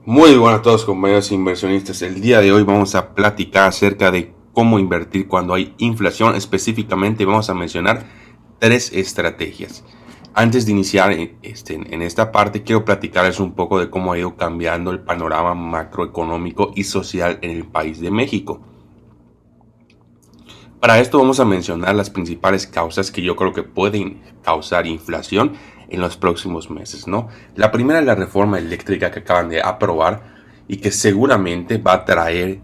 Muy buenas a todos compañeros inversionistas. El día de hoy vamos a platicar acerca de cómo invertir cuando hay inflación. Específicamente vamos a mencionar tres estrategias. Antes de iniciar en esta parte, quiero platicarles un poco de cómo ha ido cambiando el panorama macroeconómico y social en el país de México. Para esto vamos a mencionar las principales causas que yo creo que pueden causar inflación en los próximos meses, ¿no? La primera es la reforma eléctrica que acaban de aprobar y que seguramente va a traer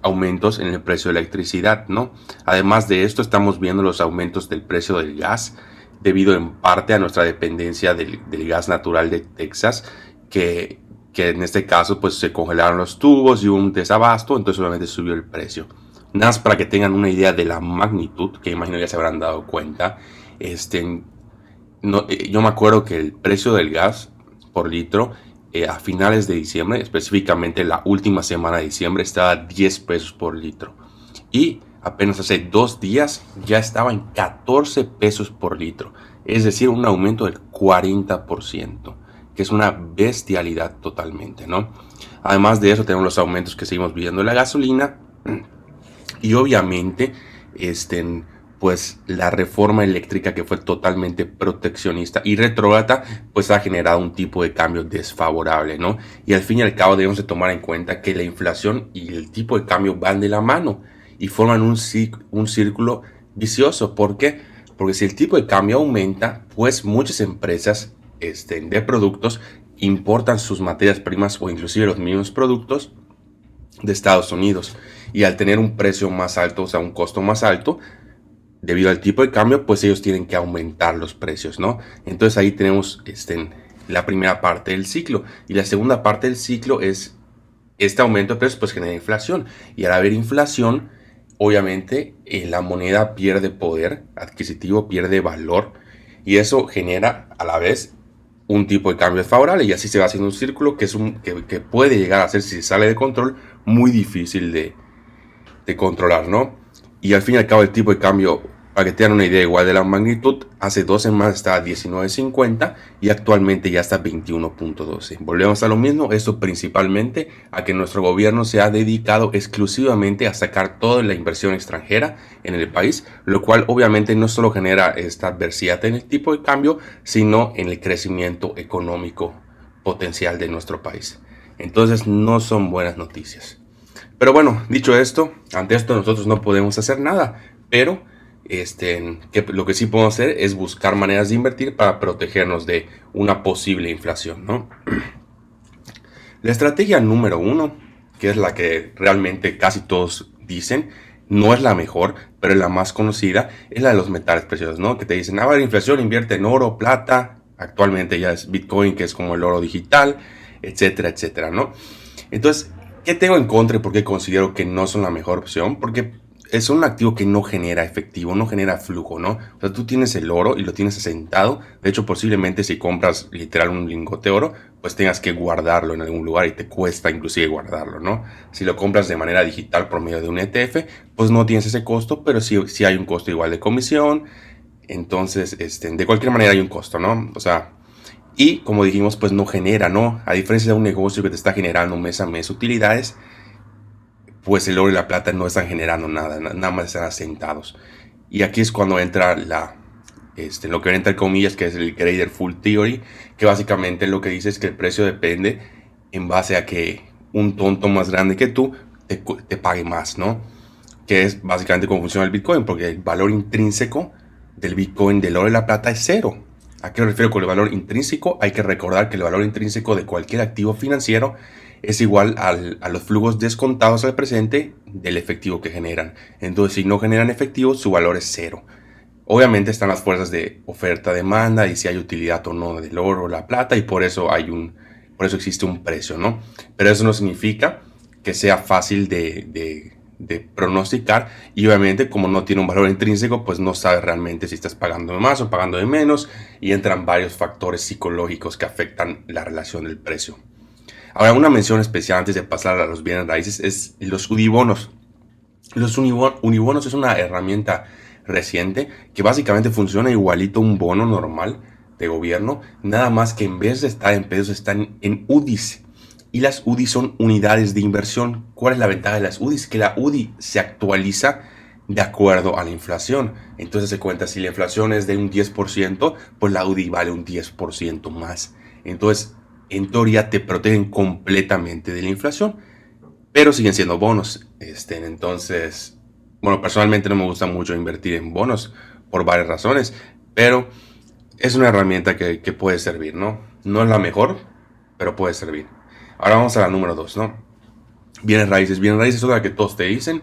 aumentos en el precio de electricidad, ¿no? Además de esto, estamos viendo los aumentos del precio del gas debido en parte a nuestra dependencia del gas natural de Texas, que en este caso pues se congelaron los tubos y hubo un desabasto, entonces obviamente subió el precio. Nada más para que tengan una idea de la magnitud, que imagino ya se habrán dado cuenta. Yo me acuerdo que el precio del gas por litro a finales de diciembre, específicamente la última semana de diciembre, estaba a 10 pesos por litro. Y apenas hace 2 días ya estaba en 14 pesos por litro. Es decir, un aumento del 40%, que es una bestialidad totalmente, ¿no? Además de eso, tenemos los aumentos que seguimos viendo en la gasolina. Y obviamente, pues la reforma eléctrica que fue totalmente proteccionista y retrógrada, pues ha generado un tipo de cambio desfavorable, ¿no? Y al fin y al cabo debemos de tomar en cuenta que la inflación y el tipo de cambio van de la mano y forman un círculo vicioso. ¿Por qué? Porque si el tipo de cambio aumenta, pues muchas empresas de productos importan sus materias primas o inclusive los mismos productos de Estados Unidos. Y al tener un precio más alto, o sea, un costo más alto, debido al tipo de cambio, pues ellos tienen que aumentar los precios, ¿no? Entonces ahí tenemos la primera parte del ciclo. Y la segunda parte del ciclo es este aumento de precios, pues genera inflación. Y al haber inflación, obviamente la moneda pierde poder adquisitivo, pierde valor. Y eso genera a la vez un tipo de cambio desfavorable. Y así se va haciendo un círculo que puede llegar a ser, si sale de control, muy difícil de controlar, ¿no? Y al fin y al cabo el tipo de cambio, para que tengan una idea igual de la magnitud, hace 2 semanas estaba a 19.50 y actualmente ya está a 21.12. Volvemos a lo mismo, esto principalmente a que nuestro gobierno se ha dedicado exclusivamente a sacar toda la inversión extranjera en el país, lo cual obviamente no solo genera esta adversidad en el tipo de cambio, sino en el crecimiento económico potencial de nuestro país. Entonces no son buenas noticias. Pero bueno, dicho esto, ante esto nosotros no podemos hacer nada, pero lo que sí podemos hacer es buscar maneras de invertir para protegernos de una posible inflación, ¿no? La estrategia número uno, que es la que realmente casi todos dicen, no es la mejor, pero es la más conocida, es la de los metales preciosos, ¿no? Que te dicen, va a haber inflación, invierte en oro, plata, actualmente ya es Bitcoin, que es como el oro digital, etcétera, etcétera, ¿no? Entonces, ¿qué tengo en contra y por qué considero que no son la mejor opción? Porque es un activo que no genera efectivo, no genera flujo, ¿no? O sea, tú tienes el oro y lo tienes asentado. De hecho, posiblemente si compras literal un lingote de oro, pues tengas que guardarlo en algún lugar y te cuesta inclusive guardarlo, ¿no? Si lo compras de manera digital por medio de un ETF, pues no tienes ese costo, pero sí hay un costo igual de comisión. Entonces, de cualquier manera hay un costo, ¿no? O sea, y como dijimos, pues no genera, ¿no? A diferencia de un negocio que te está generando mes a mes utilidades, pues el oro y la plata no están generando nada, nada más están asentados. Y aquí es cuando entra lo que entra en comillas, que es el Greater Full Theory, que básicamente lo que dice es que el precio depende en base a que un tonto más grande que tú te pague más, ¿no? Que es básicamente cómo funciona el Bitcoin, porque el valor intrínseco del Bitcoin, del oro y la plata es cero. ¿A qué me refiero con el valor intrínseco? Hay que recordar que el valor intrínseco de cualquier activo financiero es igual a los flujos descontados al presente del efectivo que generan. Entonces, si no generan efectivo, su valor es cero. Obviamente están las fuerzas de oferta-demanda y si hay utilidad o no del oro o la plata, y por eso existe un precio, ¿no? Pero eso no significa que sea fácil de pronosticar, y obviamente como no tiene un valor intrínseco, pues no sabes realmente si estás pagando de más o pagando de menos, y entran varios factores psicológicos que afectan la relación del precio. Ahora, una mención especial antes de pasar a los bienes raíces es los unibonos. Los unibonos es una herramienta reciente que básicamente funciona igualito a un bono normal de gobierno, nada más que en vez de estar en pesos están en UDIs. Y las UDI son unidades de inversión. ¿Cuál es la ventaja de las UDIs? Que la UDI se actualiza de acuerdo a la inflación. Entonces se cuenta, si la inflación es de un 10%, pues la UDI vale un 10% más. Entonces, en teoría te protegen completamente de la inflación, pero siguen siendo bonos. Entonces, bueno, personalmente no me gusta mucho invertir en bonos por varias razones, pero es una herramienta que puede servir, ¿no? No es la mejor, pero puede servir. Ahora vamos a la número 2, ¿no? Bienes raíces. Bienes raíces es otra que todos te dicen.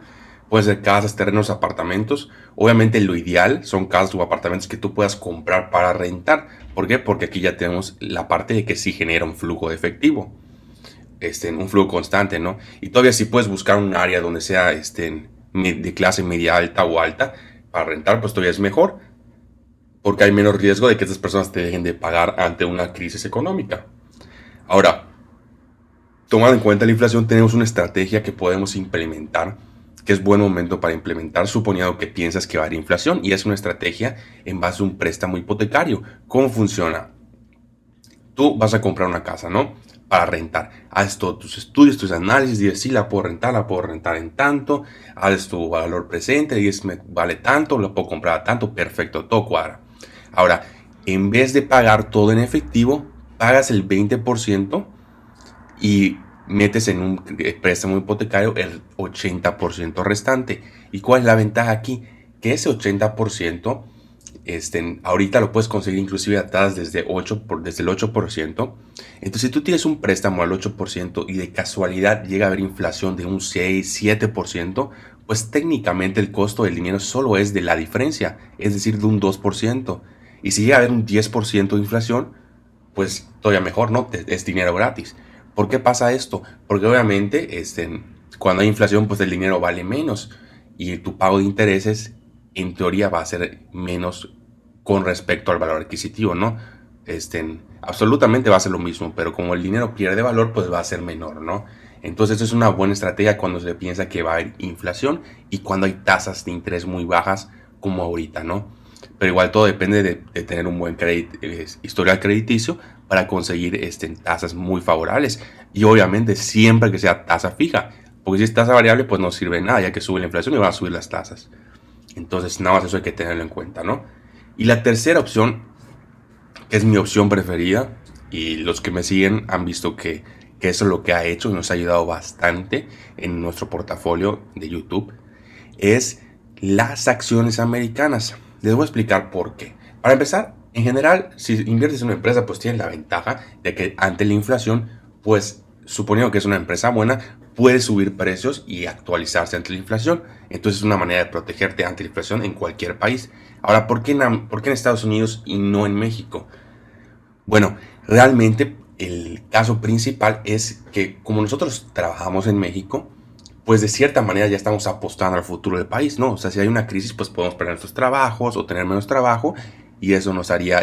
Puede ser casas, terrenos, apartamentos. Obviamente lo ideal son casas o apartamentos que tú puedas comprar para rentar. ¿Por qué? Porque aquí ya tenemos la parte de que sí genera un flujo de efectivo. Un flujo constante, ¿no? Y todavía si puedes buscar un área donde sea de clase media alta o alta para rentar, pues todavía es mejor. Porque hay menos riesgo de que estas personas te dejen de pagar ante una crisis económica. Ahora, tomando en cuenta la inflación, tenemos una estrategia que podemos implementar, que es buen momento para implementar, suponiendo que piensas que va a haber inflación, y es una estrategia en base a un préstamo hipotecario. ¿Cómo funciona? Tú vas a comprar una casa, ¿no? Para rentar. Haz todos tus estudios, tus análisis, dices, sí, la puedo rentar en tanto, haz tu valor presente, dices, me vale tanto, la puedo comprar a tanto, perfecto, todo cuadra. Ahora, en vez de pagar todo en efectivo, pagas el 20% y metes en un préstamo hipotecario el 80% restante. ¿Y cuál es la ventaja aquí? Que ese 80%, ahorita lo puedes conseguir inclusive a tasas desde el 8%. Entonces, si tú tienes un préstamo al 8% y de casualidad llega a haber inflación de un 6-7%, pues técnicamente el costo del dinero solo es de la diferencia, es decir, de un 2%. Y si llega a haber un 10% de inflación, pues todavía mejor, ¿no? Es dinero gratis. ¿Por qué pasa esto? Porque obviamente cuando hay inflación, pues el dinero vale menos y tu pago de intereses en teoría va a ser menos con respecto al valor adquisitivo, ¿no? Absolutamente va a ser lo mismo, pero como el dinero pierde valor, pues va a ser menor, ¿no? Entonces eso es una buena estrategia cuando se piensa que va a haber inflación y cuando hay tasas de interés muy bajas como ahorita, ¿no? Pero igual todo depende de tener un buen historial crediticio para conseguir tasas muy favorables. Y obviamente siempre que sea tasa fija. Porque si es tasa variable, pues no sirve de nada, ya que sube la inflación y van a subir las tasas. Entonces, nada más eso hay que tenerlo en cuenta, ¿no? Y la tercera opción, que es mi opción preferida, y los que me siguen han visto que eso es lo que ha hecho y nos ha ayudado bastante en nuestro portafolio de YouTube, es las acciones americanas. Les voy a explicar por qué. Para empezar, en general, si inviertes en una empresa, pues tienes la ventaja de que ante la inflación, pues suponiendo que es una empresa buena, puede subir precios y actualizarse ante la inflación. Entonces es una manera de protegerte ante la inflación en cualquier país. Ahora, ¿por qué en Estados Unidos y no en México? Bueno, realmente el caso principal es que como nosotros trabajamos en México, pues de cierta manera ya estamos apostando al futuro del país, ¿no? O sea, si hay una crisis, pues podemos perder nuestros trabajos o tener menos trabajo y eso nos haría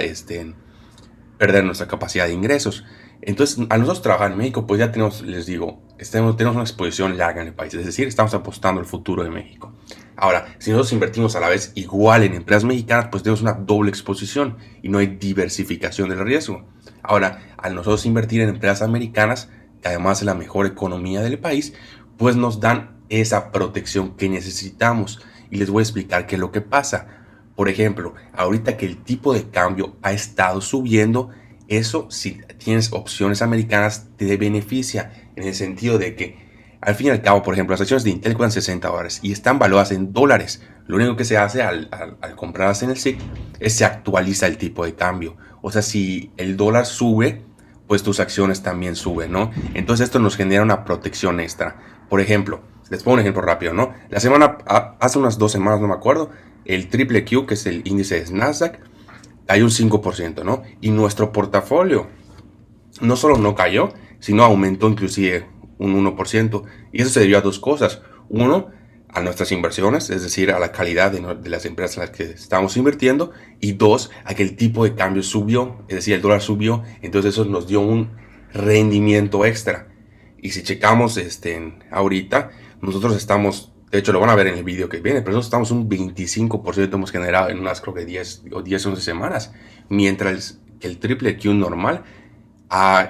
perder nuestra capacidad de ingresos. Entonces, a nosotros trabajar en México, pues ya tenemos, les digo, tenemos una exposición larga en el país, es decir, estamos apostando al futuro de México. Ahora, si nosotros invertimos a la vez igual en empresas mexicanas, pues tenemos una doble exposición y no hay diversificación del riesgo. Ahora, al nosotros invertir en empresas americanas, que además es la mejor economía del país, pues nos dan esa protección que necesitamos. Y les voy a explicar qué es lo que pasa. Por ejemplo, ahorita que el tipo de cambio ha estado subiendo, eso si tienes opciones americanas te beneficia en el sentido de que al fin y al cabo, por ejemplo, las acciones de Intel cuestan $60 y están valuadas en dólares. Lo único que se hace al comprarlas en el SIC es se actualiza el tipo de cambio. O sea, si el dólar sube, pues tus acciones también suben, ¿no? Entonces esto nos genera una protección extra. Por ejemplo, les pongo un ejemplo rápido, ¿no? Hace unas 2 semanas, no me acuerdo, el triple Q, que es el índice de Nasdaq, cayó un 5%, ¿no? Y nuestro portafolio no solo no cayó, sino aumentó inclusive un 1%. Y eso se debió a dos cosas. Uno, a nuestras inversiones, es decir, a la calidad de las empresas en las que estamos invirtiendo. Y dos, a que el tipo de cambio subió, es decir, el dólar subió. Entonces eso nos dio un rendimiento extra. Y si checamos ahorita, nosotros estamos, de hecho lo van a ver en el vídeo que viene, pero nosotros estamos un 25% hemos generado en unas creo que 10 o 11 semanas. Mientras que el triple Q normal ha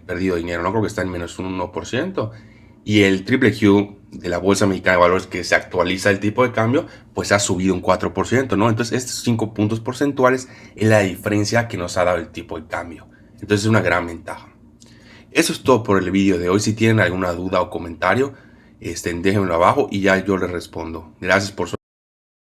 perdido dinero, no creo que está en menos un 1%. Y el triple Q de la Bolsa Mexicana de Valores, que se actualiza el tipo de cambio, pues ha subido un 4%, ¿no? Entonces estos 5 puntos porcentuales es la diferencia que nos ha dado el tipo de cambio. Entonces es una gran ventaja. Eso es todo por el vídeo de hoy. Si tienen alguna duda o comentario, déjenmelo abajo y ya yo les respondo. Gracias por su